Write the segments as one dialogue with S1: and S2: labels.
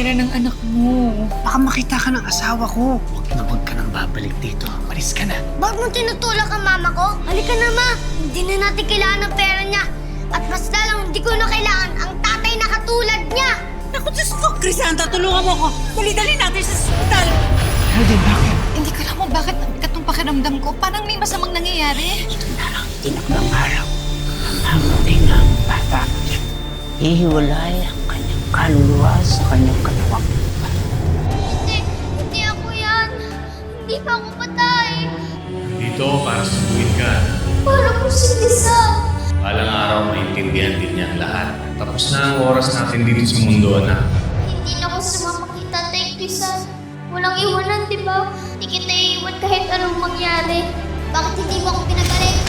S1: pera ng anak mo.
S2: Baka makita ka ng asawa ko. Huwag ka nang babalik dito. Malis ka na.
S3: Bakit mo tinutulak ang mama ko? Halika na, ma. Hindi na natin kailangan ng pera niya. At mas lalong hindi ko na kailangan ang tatay na katulad niya.
S1: Naku, Diyos ko, Crisanta, tulungan mo ko. Dali-dali natin sa ospital.
S2: Geraldine, bakit?
S4: Hindi ko alam kung bakit ang bigat ng pakiramdam ko. Parang may masamang nangyayari.
S2: Ito na lang tinakdang araw. Hangting ang bata. Hihiwalay ang kanyang kaluluwa sa kanyang katawan.
S3: Hindi ako yan. Hindi pa ako patay.
S5: Dito para subuhin ka.
S3: Para po si Lisa.
S5: Balang araw maintindihan din niya ang lahat. Tapos na ang oras natin dito sa mundo, anak.
S3: Hindi na ako sumama kay Tatay Lisa. Walang iwanan, di ba? Hindi kita iiwan kahit anong mangyari. Bakit hindi mo ako pinagaling?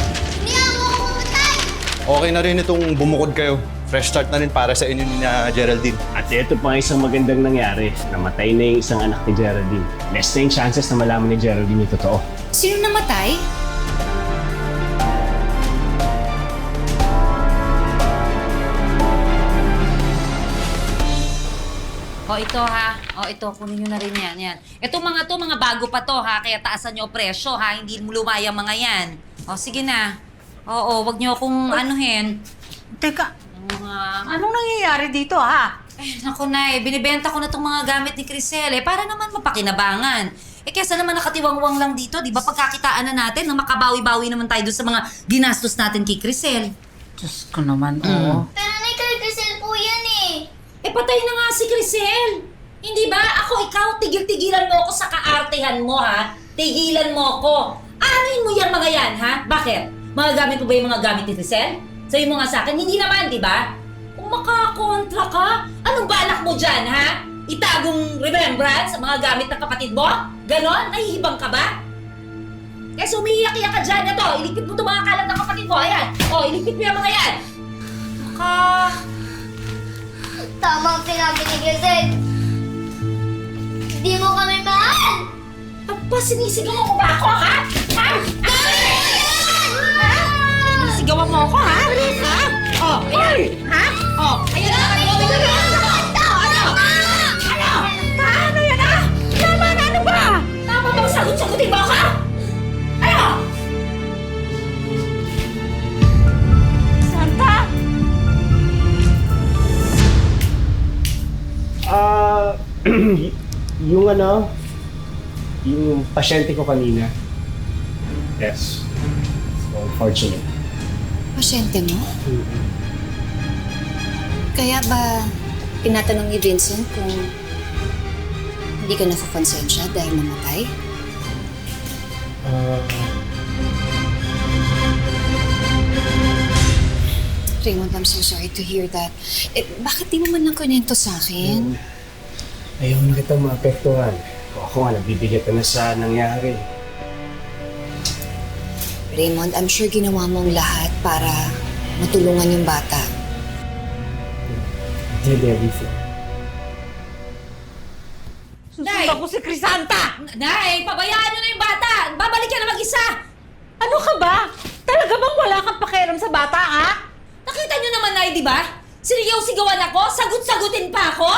S3: Hindi ako mamatay!
S6: Okay na rin itong bumukod kayo. Fresh start na rin para sa inyo ni Geraldine.
S7: At ito pa isang magandang nangyari. Namatay na yung isang anak ni Geraldine. Less na yung chances na malaman ni Geraldine yung totoo.
S4: Sino namatay?
S8: O ito ha. O ito, kunin nyo na rin yan. Yan. Itong mga to, mga bago pa to ha. Kaya taasan nyo presyo ha. Hindi lumayang mga yan. O sige na. Oo, wag nyo akong anuhin.
S1: Teka,
S8: Mga...
S1: anong nangyayari dito, ha?
S8: Naku na binibenta ko na tong mga gamit ni Crisel para naman mapakinabangan. Kesa naman nakatiwangwang lang dito, di ba? Pagkakitaan na natin na makabawi-bawi naman tayo doon sa mga ginastos natin kay Crisel.
S1: Diyos ko naman, oo.
S3: Pero na kay Crisel po yan eh.
S8: Patay na nga si Crisel. Hindi ba? Ako, ikaw, tigil-tigilan mo ako sa kaartehan mo, ha? Tigilan mo ako. Anuin mo yung mga yan, ha? Bakit? Mga gamit mo ba yung mga gamit ni Crisel? Sabi mo nga sa akin, hindi naman, di ba? Kung makakontra ka, anong balak mo dyan, ha? Itagong remembrance sa mga gamit ng kapatid mo? Ganon? Nahihibang ka ba? Kaya umiiyak-iyak ka dyan. Ito, iligpit mo itong mga kalat ng kapatid mo. Ayan. O, iligpit mo yung mga yan.
S3: Tama ang sinabi ni Crisel. Hindi mo kami mahal.
S8: Aba, sinisigawan mo ba ako, ha? Ha? Sinisigawan mo ako, ha? Ha? Oh, ayan. Ha? Oh, ayan na. Ano yan, ha? Tama na, ano ba? Tama bang sagot-sagutin mo ako? Ano?
S1: Santa!
S7: Yung yung pasyente ko kanina. Yes. So, unfortunate.
S4: Pasyente mo? Kaya ba tinatanong ni Vincent kung hindi ka nakakonsensya dahil namatay? Raymond, I'm so sorry to hear that. Bakit di mo man lang kunento sa akin?
S7: Ayaw na kita maapektuhan. Ako nga, nabibigat na sa nangyari.
S4: Raymond, I'm sure ginawa mo ang lahat para matulungan yung bata.
S7: Did everything.
S1: Susunod ko si Crisanta!
S8: Nay, pabayaan nyo na yung bata! Babalik ka na mag-isa!
S1: Ano ka ba? Talaga bang wala kang pakialam sa bata, ha?
S8: Nakita nyo naman, Nay, di ba? Sinigaw-sigawan ako, sagut-sagutin pa ako!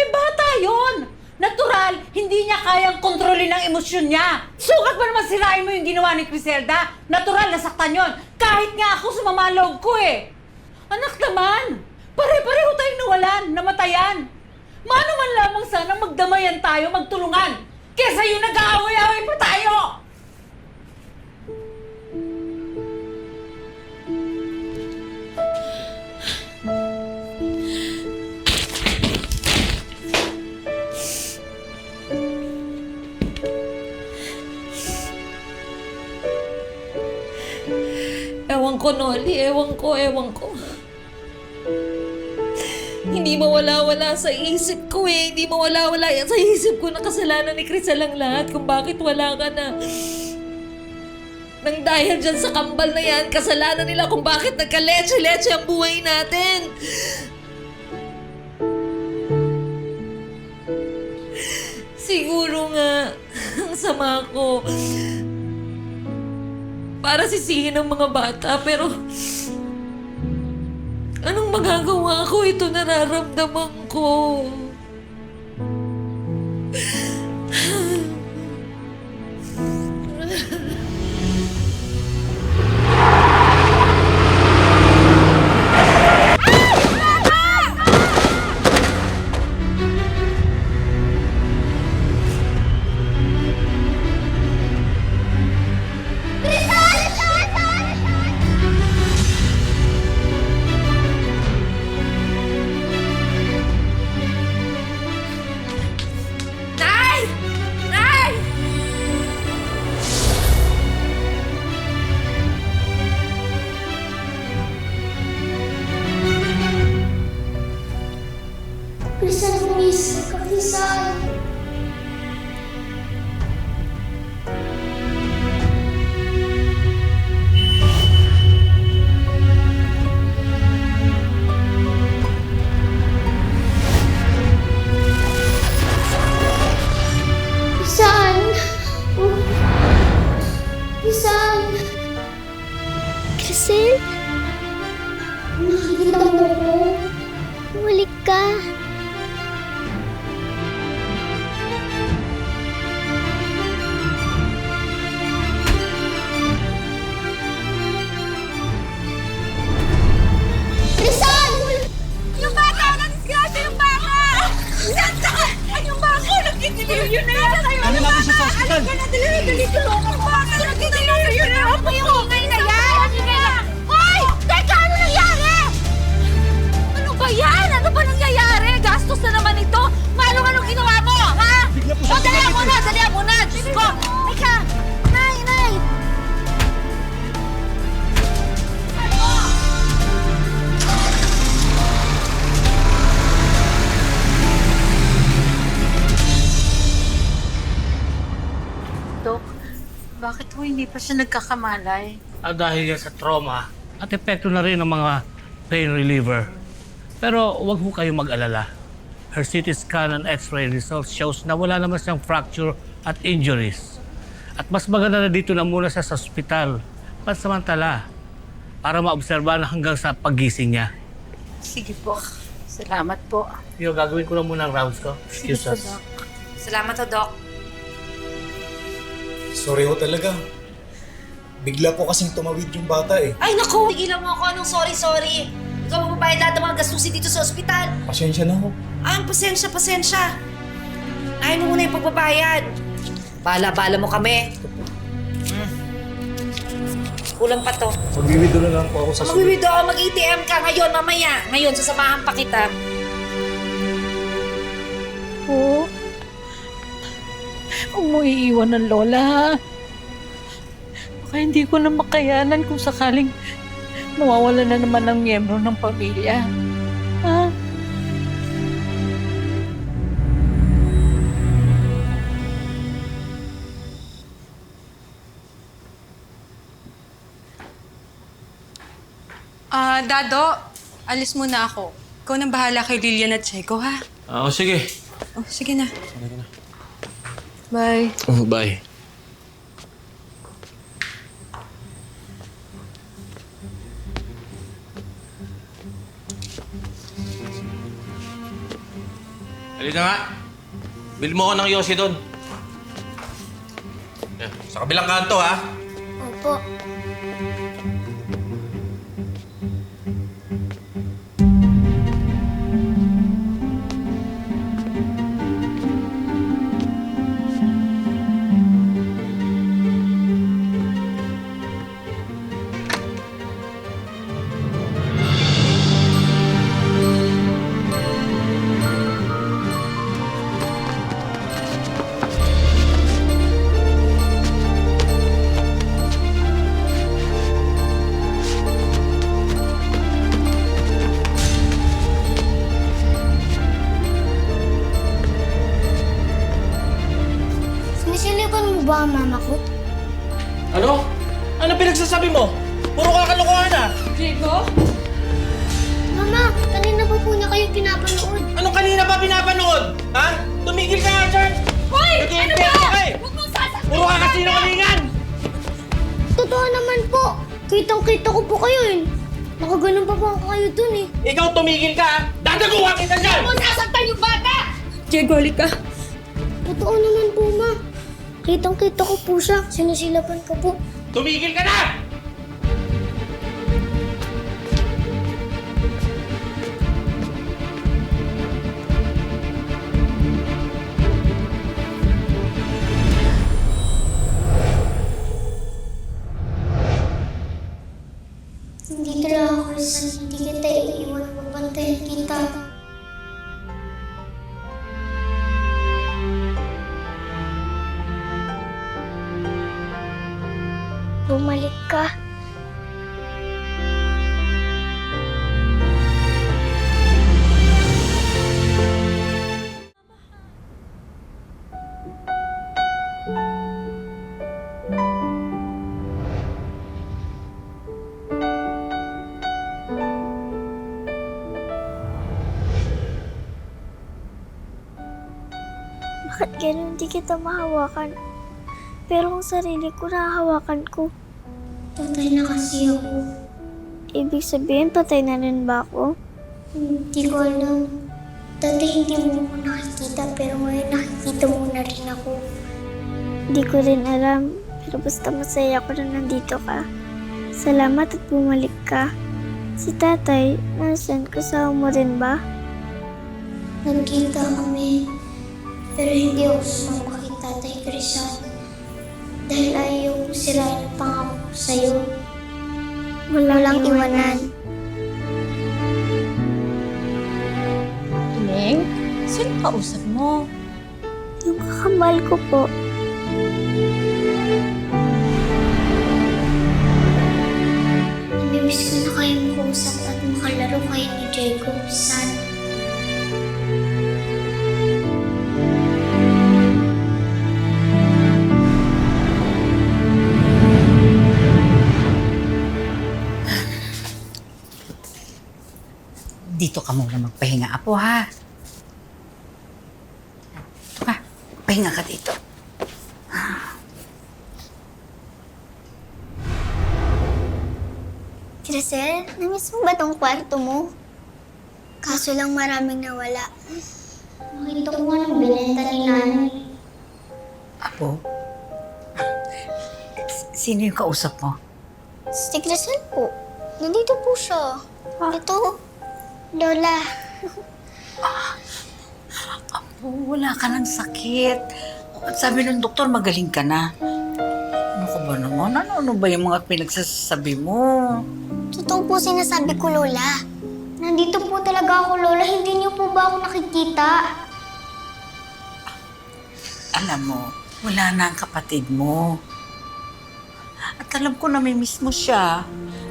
S1: Bata yon. Natural, hindi niya kayang kontrolin ang emosyon niya. Sukat ba naman sirain mo yung ginawa ni Criselda? Natural, nasaktan yon. Kahit nga ako sumama loob ko eh. Anak naman, pare-pareho tayong nawalan, namatayan. Mano man lamang sana magdamayan tayo, magtulungan. Kesa yung nag-aaway-aaway pa tayo.
S8: Ewan ko, Noli. Ewan ko. Hindi mawala-wala sa isip ko eh. Hindi mawala-wala yan sa isip ko na kasalanan ni Crisel ang lahat kung bakit wala ka na. Nang dahil dyan sa kambal na yan, kasalanan nila kung bakit nagka-leche-leche ang buhay natin. Siguro nga, ang sama ko. Para sisihin ng mga bata, pero anong magagawa ko? Ito nararamdaman ko. Nay! Nay!
S3: Kristal, bumisik ka, Kristal. Kristal! Oh. Kristal! Kristal? Nakikita mo ko? Bumalik ka. Kristal! Yung bata! Nadisgrasya yung bata! Santa! Yung bata! Nagkitiliryo na yan!
S6: Ano natin siya sa ospital?
S3: Dali! Tulungan mo ba? Nagkitiliryo na! Ano yung ingay na yan? Hoy! Teka! Ano nangyari? Ano ba yan? Ano ba nangyayari? Gastos na naman ito! Malong anong ginawa mo? Ha?
S6: Bigla po siya
S3: Dali muna! Dali muna! Diyos ko! Teka! Nay! Nay!
S1: Dok, bakit ho hindi pa siya nagkakamalay?
S9: Dahil yan sa trauma at epekto na rin ng mga pain reliever. Pero huwag ho kayong mag-alala. Her CT scan and X-ray results shows na wala naman siyang fracture at injuries. At mas maganda na dito na muna siya sa ospital pansamantala para maobserbahan hanggang sa paggising niya.
S1: Sige po. Salamat po.
S9: Yung gagawin ko na muna ang rounds ko. Excuse us.
S8: Salamat ho, Doc.
S10: Sorry ho talaga. Bigla po kasing tumawid yung bata eh.
S8: Ay, naku! Tigilan mo ako. Anong sorry? Ikaw magbabayad lahat ng mga gastusin dito sa ospital.
S10: Pasensya na ho.
S8: Ay, pasensya. Ayaw mo muna yung pagbabayad. Bala-bala mo kami. Kulang pa to.
S10: Magwiwidro na lang po ako sa sunod.
S8: Magwiwido ako, mag-ATM ka ngayon, mamaya. Ngayon, sasamahan pa kita.
S1: Po. Huwag mo iiwan ng lola, ha? Baka hindi ko na makayanan kung sakaling mawawala na naman ng miyembro ng pamilya. Ha?
S11: Dado, alis muna ako. Ikaw nang bahala kay Lilian at Checo, ha?
S5: Sige.
S11: Oh, sige na. Bye.
S5: Bye. Halika nga. Bili mo ako ng yosi doon. Yan, sa kabilang kanto, ha?
S3: Opo. Sinisilipan mo ba ang mama ko?
S9: Ano? Ano pinagsasabi mo? Puro kakalokohan na.
S3: Mama, kanina pa po niya kayo pinapanood.
S9: Anong kanina pa pinapanood? Ha? Tumigil ka nga, George!
S3: Hoy! Ano ba? Huwag mong sasaktan!
S9: Puro ka kasinungalingan!
S3: Totoo naman po. Kitang-kita ko po kayo eh. Nakaganon pa po kayo dun eh.
S9: Ikaw tumigil ka, ha? Dadaguhan kita dyan!
S3: Huwag mong sasaktan yung bata!
S11: Diego, halika.
S3: Totoo naman po, ma. Kitang-kita ko po siya. Sinisilapan ko po.
S9: Tumigil ka na!
S3: Hindi lang ako sa hindi kita iiwan. Mabantayan kita. Bumalik ka. Bakit ganun di kita mahawakan? Pero kung sarili ko, nahahawakan ko. Patay na kasi ako. Ibig sabihin, patay na rin ba ako? Hindi ko alam. Dati hindi mo ako nakikita, pero ngayon nakikita mo na rin ako. Hindi ko rin alam, pero basta masaya ako na nandito ka. Salamat at bumalik ka. Si tatay, nasan? Kasama mo rin ba? Nagkita kami, pero hindi ako sumama kay Tatay Crisan. Dahil ayaw ko sirain ang pangako ko sa'yo. Walang iwanan.
S1: Ning, sino kausap mo?
S3: Yung kakambal ko po. Namimiss ko na kayong kausap at makalaro kayo ni Jacob, San.
S2: Dito ka muna magpahinga, Apo, ha? Ha? Pahinga ka dito.
S3: Crisel, namiss mo ba tong kwarto mo? Kaso lang maraming nawala. Makita ko nga nang binenta ni Nanay.
S2: Apo? Sino yung kausap mo?
S3: Si Crisel po. Nandito po siya. Ito, Lola.
S2: Apo, wala ka ng sakit. Sabi ng doktor, magaling ka na. Ano ka ba naman? Ano ba yung mga pinagsasabi mo?
S3: Totoo po sinasabi ko, Lola. Nandito po talaga ako, Lola. Hindi niyo po ba ako nakikita?
S2: Alam mo, wala na ang kapatid mo. At alam ko na may miss mo siya.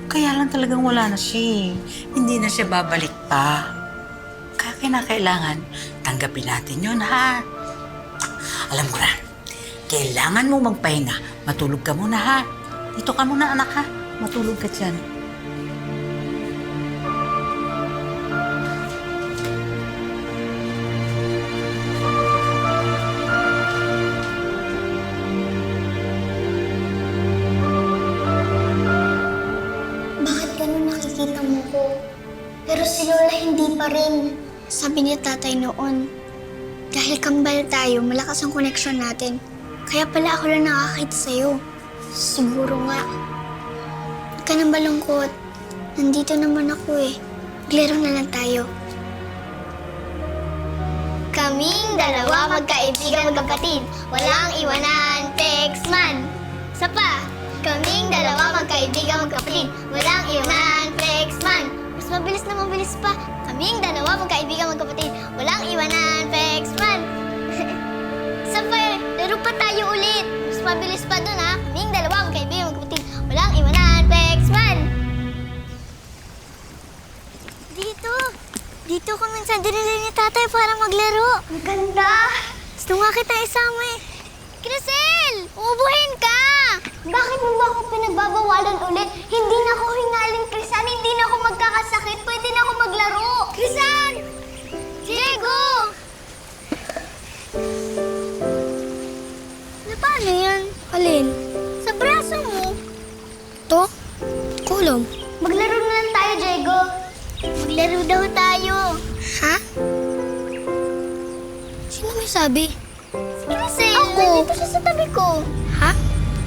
S2: Kaya lang talagang wala na siya. Hindi na siya babalik pa. Kaya kinakailangan, tanggapin natin yun, ha? Alam ko na, kailangan mo magpahinga. Matulog ka muna, ha? Dito ka muna, anak, ha? Matulog ka dyan.
S3: Bakit ganun nakikita mo ko? Pero si Lola hindi pa rin. Sabi ni Tatay noon, dahil kambal tayo, malakas ang connection natin. Kaya pala ako lang nakakita sa'yo. Siguro nga. Huwag ka nang malungkot. Nandito naman ako eh. Maglaro na lang tayo. Kaming dalawa magkaibigan magkapatid. Walang iwanan, Texman. Isa pa. Kaming dalawa magkaibigan magkapatid. Walang iwanan, Texman. Mas mabilis pa. Kaming dalawa magkaibigan magkapatid. Walang iwanan, Texman. Isa pa, laro pa tayo ulit. Mas mabilis pa dun, ha? Kaming dalawa magkaibigan magkapatid. Walang iwanan, Texman. Dito ko minsan dinala ni Tatay para maglaro. Ang ganda. Gusto nga kita isama eh. Crisel! Umubuhin ka! Bakit mo ba ako pinagbabawalan ulit? Hindi na ako hingaling, Crisan. Hindi na ako magkakasakit. Pwede na ako maglaro. Crisan! Diego! Paano yan? Alin? Sa braso mo. To? Kulam. Maglaro na lang tayo, Diego. Maglaro daw tayo. Ha? Sino may sabi? Si Nandito siya sa tabi ko. Ha?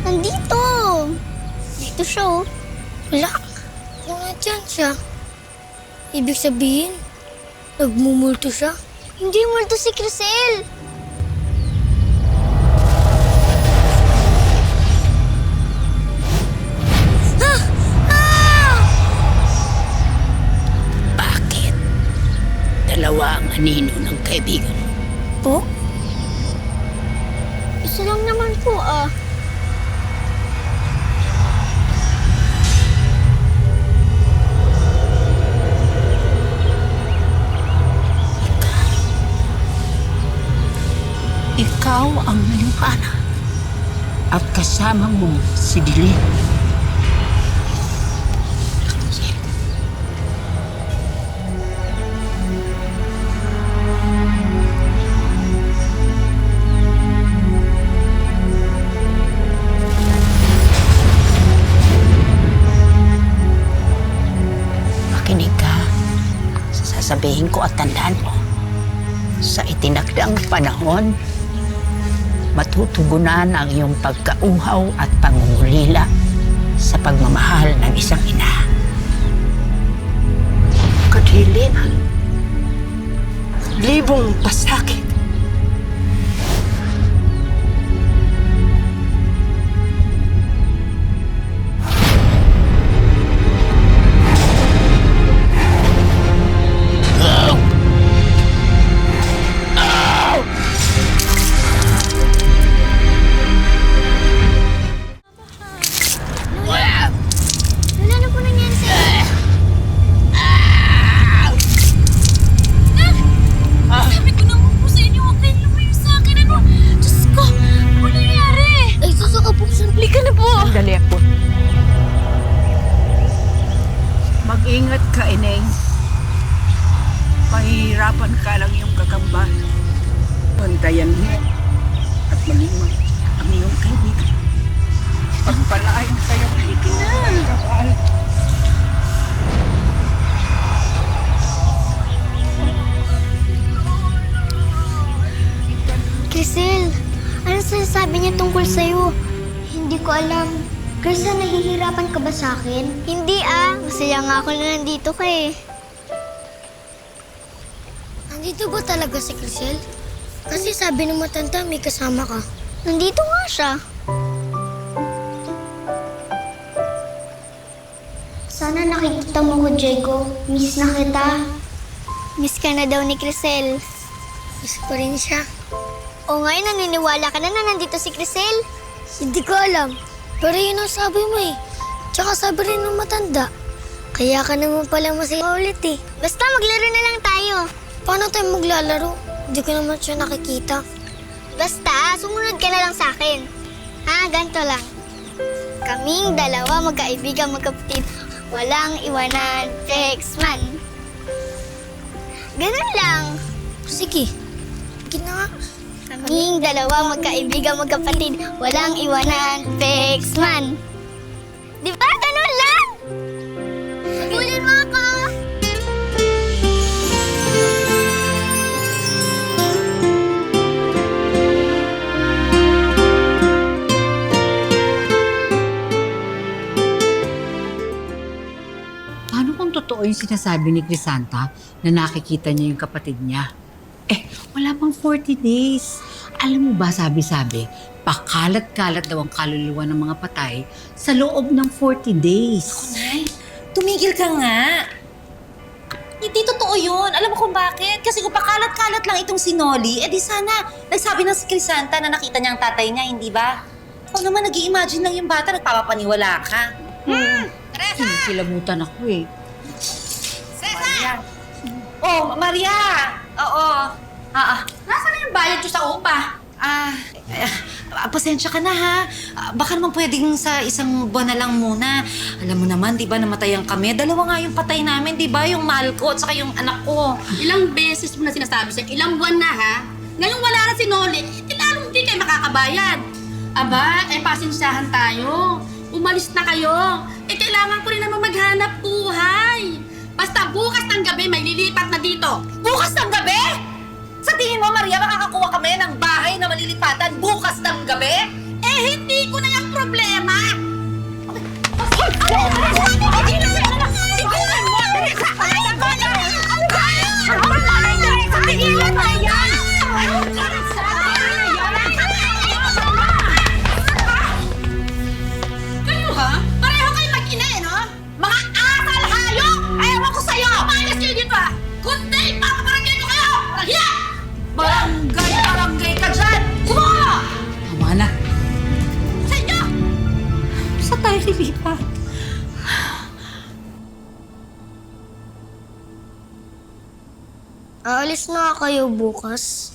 S3: Nandito. Dito siya, oh. Wala. Wala dyan siya. Ibig sabihin, nagmumulto siya. Hindi multo si Crisel.
S2: Bakit? Dalawa ang anino ng kaibigan mo.
S3: Po? Isa lang naman po, ah.
S2: Ikaw ang naliwana. At kasama mo si Dilin. Makinig ka. Sasabihin ko at tandaan mo. Sa itinakdang panahon, matutugunan ang iyong pagkauhaw at pangungulila sa pagmamahal ng isang ina. Kadiliman, libong pasakit.
S3: Wala na po nangyari sa'yo. Sabi ko naman po sa inyo, huwag kayong lumayo sa akin. Ano? Diyos ko, ano nangyari? Ay, susaka po. Sandali ka na po.
S2: Sandali ako. Mag-ingat ka, Ineng. Pahihirapan ka lang yung kakamba. Bantayan mo at malimang ang iyong kaibigan. Pagpalain kayo ng ikinagkabal.
S3: Crisel, ano sinasabi niya tungkol sa'yo? Hindi ko alam. Crisel, nahihirapan ka ba sa akin? Hindi masaya nga ako na nandito ka eh. Nandito ba talaga si Crisel? Kasi sabi ng matanda may kasama ka. Nandito nga siya. Sana nakikita mo ko, Diego. Miss na kita. Miss ka na daw ni Crisel. Miss ko rin siya. O ngayon, naniniwala ka na nandito si Crisel? Hindi ko alam. Pero yun ang sabi mo eh. Tsaka sabi rin ng matanda. Kaya ka naman pala masaya ulit eh. Basta maglaro na lang tayo. Paano tayo maglalaro? Hindi ko naman siya nakikita. Basta, sumunod ka na lang sa akin. Ganito lang. Kaming dalawa magkaibigan, magkapatid. Walang iwanan, flex man. Ganun lang. Sige. Sige na nga. Kaming dalawa magkaibigan, magkapatid. Walang iwanan, flex man. Di ba? Ganun lang. Habulin mo ako.
S2: Paano kung totoo yung sinasabi ni Crisanta na nakikita niya yung kapatid niya? Wala pang 40 days. Alam mo ba, sabi-sabi, pakalat-kalat daw ang kaluluwa ng mga patay sa loob ng 40 days.
S8: Nay, tumigil ka nga. Hindi totoo yun. Alam mo kung bakit? Kasi kung pakalat-kalat lang itong si Noli, di sana nagsabi ng si Crisanta na nakita niya ang tatay niya, hindi ba? Ikaw naman nag-i-imagine lang yung bata, nagpapapaniwala ka.
S2: Kilamutan ako eh.
S8: Maria. Oh, Maria! Oo. Nasaan na yung bayad ko sa upa? Pasensya ka na ha. Baka naman pwedeng sa isang buwan na lang muna. Alam mo naman, di ba, namatayan kami. Dalawa nga yung patay namin, di ba? Yung mahal ko at saka yung anak ko.
S12: Ilang beses mo na sinasabi sa'yo, ilang buwan na ha? Ngayon wala na si Noli, lalong hindi kayo makakabayad. Aba, pasensyahan tayo. Umalis na kayo. Kailangan ko rin naman maghanap buhay. Basta bukas ng gabi may lilipat na dito.
S8: Bukas ng gabi? Sa tingin mo, Maria, makakakuha kami ng bahay na malilipatan bukas ng gabi?
S12: Hindi ko na yung problema!
S8: Kayo ha? Pareho kayo mag-ina eh, no? Mga asal hayop! Ayaw ko sa'yo! Umayos kayo dito ah! Good day! Papabarangay ko kayo! Hiya! Barangay ka dyan! Sumuha!
S1: Tama na.
S8: Sa inyo!
S1: Sa tayo lilipat?
S13: Aalis na kayo bukas.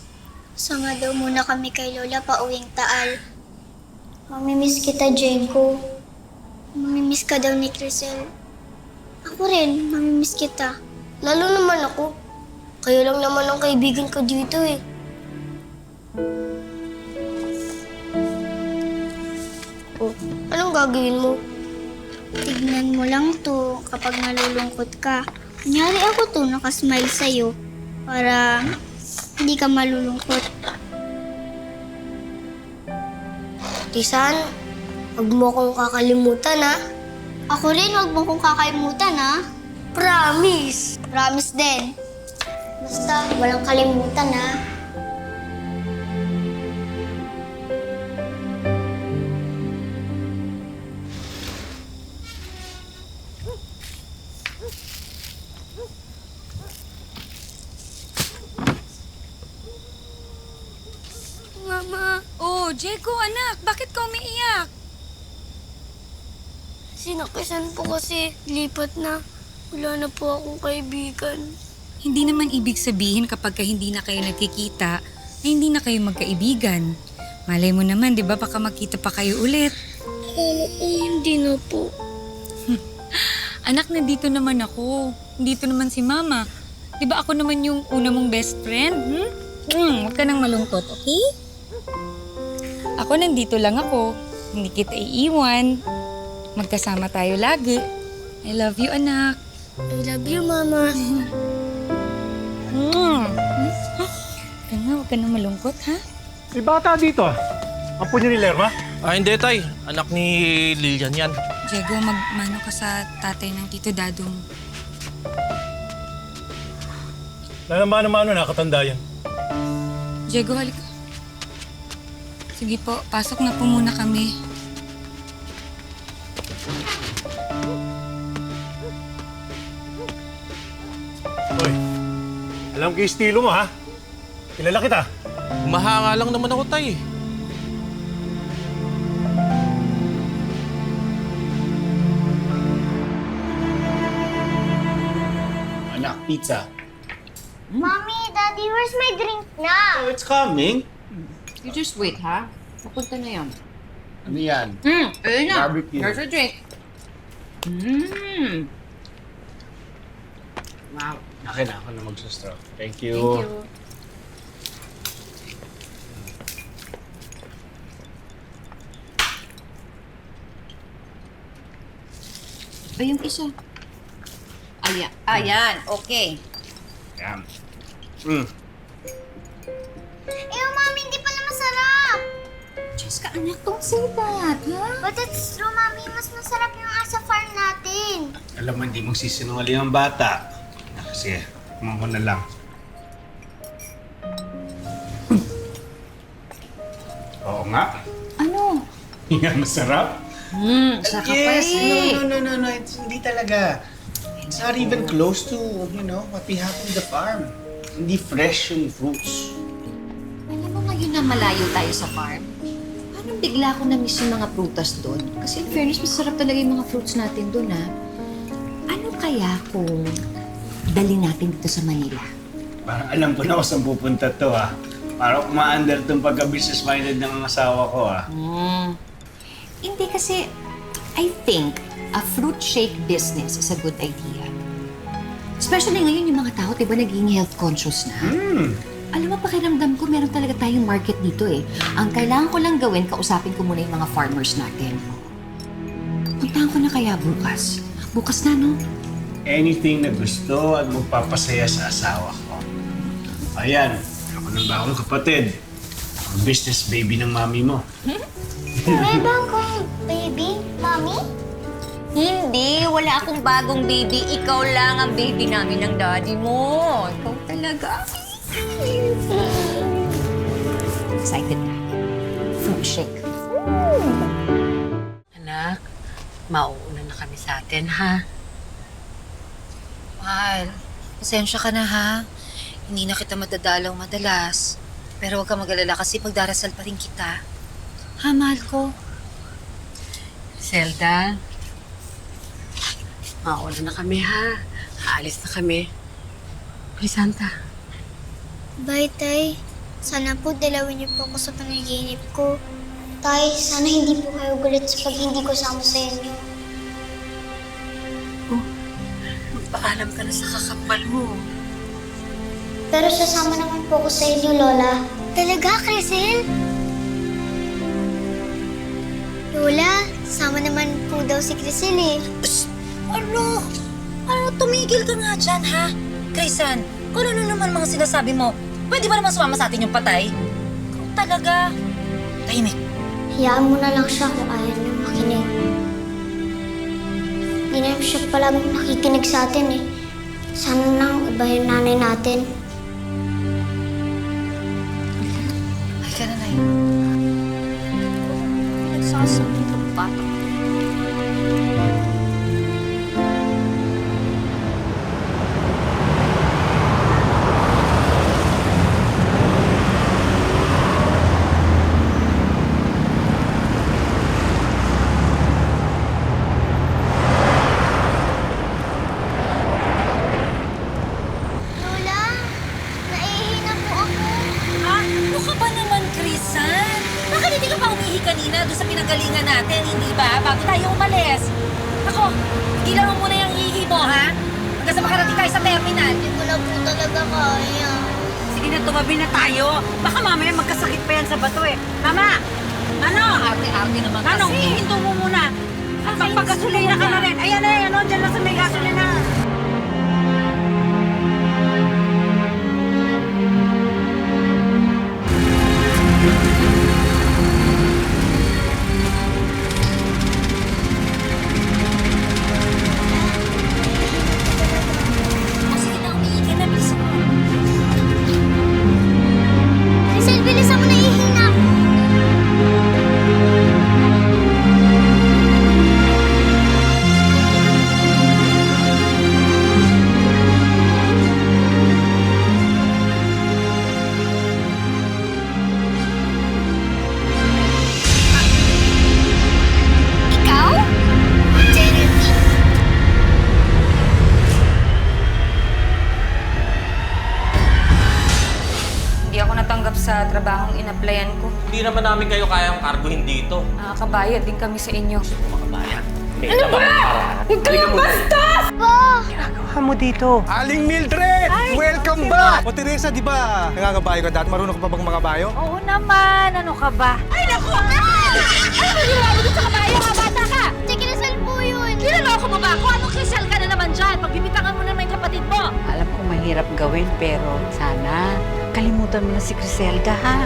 S13: Sama daw muna kami kay Lola pauwing Taal. Mamimiss kita, Diego. Mamimiss ka daw ni Crisel. Ako rin, mamimiss kita. Lalo naman ako. Kayo lang naman ang kaibigan ko dito eh. Oh, anong gagawin mo? Tignan mo lang to kapag nalulungkot ka. Kunyari ako to, nakasmile sa'yo. Para hindi ka malulungkot. Tisan, huwag mo akong kakalimutan, ha? Ako rin, huwag mo akong kakalimutan, ha? Promise! Promise din. Basta, walang kalimutan, ha?
S11: Mama. Oh, Diego, anak. Bakit ka umiiyak?
S13: Sinakisan po kasi lipat na. Wala na po akong kaibigan.
S11: Hindi naman ibig sabihin kapag hindi na kayo nagkikita, na hindi na kayo magkaibigan. Malay mo naman, di ba? Baka magkita pa kayo ulit.
S13: Hindi na po.
S11: Anak, nandito naman ako. Nandito naman si Mama. Di ba ako naman yung una mong best friend? Huwag ka nang malungkot, okay? Ako nandito lang ako. Hindi kita iiwan. Magkasama tayo lagi. I love you, anak.
S13: I love you, Mama.
S11: Huwag ka nang malungkot, ha?
S7: May bata dito ah. Apo niyo ni Lerma?
S9: Hindi, tay. Anak ni Lilian yan.
S11: Diego, magmano ka sa tatay ng Tito Dadong.
S7: Mano-mano, nakatanda yan.
S11: Diego, halika. Sige po, pasok na po muna kami.
S7: Hoy, alam ko yung estilo mo ha? Kilala kita.
S9: Mahanga lang naman ako, tay.
S10: Anak, pizza.
S13: Mommy, Daddy, where's my drink na?
S10: Oh, it's coming.
S1: You just wait, ha? Papunta na yan.
S10: Ano yan?
S1: Ayun na.
S10: Barbecue.
S1: Here's your drink. Wow.
S7: Akin na ako na magsastraw. Thank you.
S1: Thank you. Ay, yung isa. Ayan, okay.
S7: Yan.
S13: Mommy, hindi pala masarap.
S1: Diyos ka, anak, don't say that, ha?
S13: But it's true, Mommy. Mas masarap yung asa farm natin.
S7: Alam mo, hindi magsisinungaling ang bata. Kasi, kumamo na lang. Oo nga.
S1: Ano?
S7: Yan, masarap.
S1: Saka
S10: Yes,
S1: pa eh.
S10: no. It's, hindi talaga. It's not even close to, what we have in the farm. Hindi fresh yung fruits.
S14: Alam mo ngayon na malayo tayo sa farm, parang bigla ko na-miss yung mga prutas doon. Kasi in fairness, masarap talaga yung mga fruits natin doon, ha? Ano kaya kung dali natin dito sa Manila?
S7: Parang alam ko na kung saan pupunta to, ha? Parang uma-under itong pagka-business-minded ng asawa ko, ha?
S14: Hindi kasi, I think, a fruit shake business is a good idea. Especially ngayon yung mga tao, diba, naging health conscious na. Alam mo, pakiramdam ko, meron talaga tayong market dito eh. Ang kailangan ko lang gawin, kausapin ko muna yung mga farmers natin. Puntahan ko na kaya bukas. Bukas na, no?
S7: Anything na gusto at magpapasaya sa asawa ko. Ayan, ako
S10: ng bagong kapatid. Ang business baby ng mami mo.
S13: May bagong baby, Mommy?
S14: Hindi, wala akong bagong baby. Ikaw lang ang baby namin ng daddy mo. Ikaw talaga. Excited na. Fruit shake.
S2: Anak, mauuna na kami sa atin, ha? Mahal, pasensya ka na, ha? Hindi na kita madadalaw madalas. Pero huwag ka mag-alala kasi pagdarasal pa rin kita. Ha, mahal ko? Zelda, mauuna na kami, ha? Aalis na kami. Crisanta.
S13: Bye, Tay. Sana po dalawin niyo po ako sa panaginip ko. Tay, sana hindi po kayo gulit sa pag hindi ko sama sa inyo.
S2: Magpaalam ka na sa kakapal mo.
S13: Pero sasama naman po ako sa inyo, Lola. Talaga, Crisel? Lola, sama naman po daw si Crisel eh.
S8: Ano? Tumigil ka nga dyan, ha? Kaysan, kung ano naman mga sinasabi mo, pwede ba naman sumama sa atin yung patay? Kung talaga, tahimik.
S13: Hayaan mo na lang siya kung ayaw niyo makinig. Hindi na siya palaging nakikinig sa atin eh. Sana nang iba yung nanay natin.
S2: Ay ka na, Nay.
S8: Nagsasabi ng bata.
S13: Lola, naihina po ako.
S8: Ano ka ba naman, Crisan? Bakit hindi ka pa umihi kanina doon sa pinanggalingan natin, hindi ba? Bago tayo umalis. Ako, tigilan mo muna yung ihi mo, ha? Hanggang sa makarating tayo sa terminal.
S13: Hindi ko na po talaga kaya.
S2: Sige na, tumabi na tayo. Baka mamaya magkasakit pa yan sa bato eh. Mama! Ano?
S8: Arte-arte naman
S2: Ano?
S8: kasi.
S2: Hinto mo muna. At magpagasolina ka na rin. Ayan na, ano? Diyan lang sa may gasolina.
S8: O sige na, umihi ka na, bilisan mo.
S13: Crisel, bilisan mo, naihina ako. Ikaw? Jeremy?
S11: Hindi ako natanggap sa trabahong in-applyan ko.
S15: Hindi naman namin kayo kayang karguhin dito.
S11: Nakakabayad din kami sa inyo.
S15: Makabayan.
S11: Ano ba? Huwag kang bastos!
S6: Ginagawa mo dito? Aling Mildred! Welcome back! O Teresa, di ba nangangabayo ka dati? Marunong ka pa bang makabayo?
S3: Oo naman, ano ka ba? Ay, naku! Ano ba ginawa mo dun sa kabayo, ha? Bata ka!
S13: Si Crisel po yun.
S3: Niloloko mo ba ako? Anong Crisel ka na naman dyan? Pagbibitangan mo naman yung kapatid mo!
S2: Alam ko mahirap gawin, pero sana kalimutan mo na si Criselda, ha?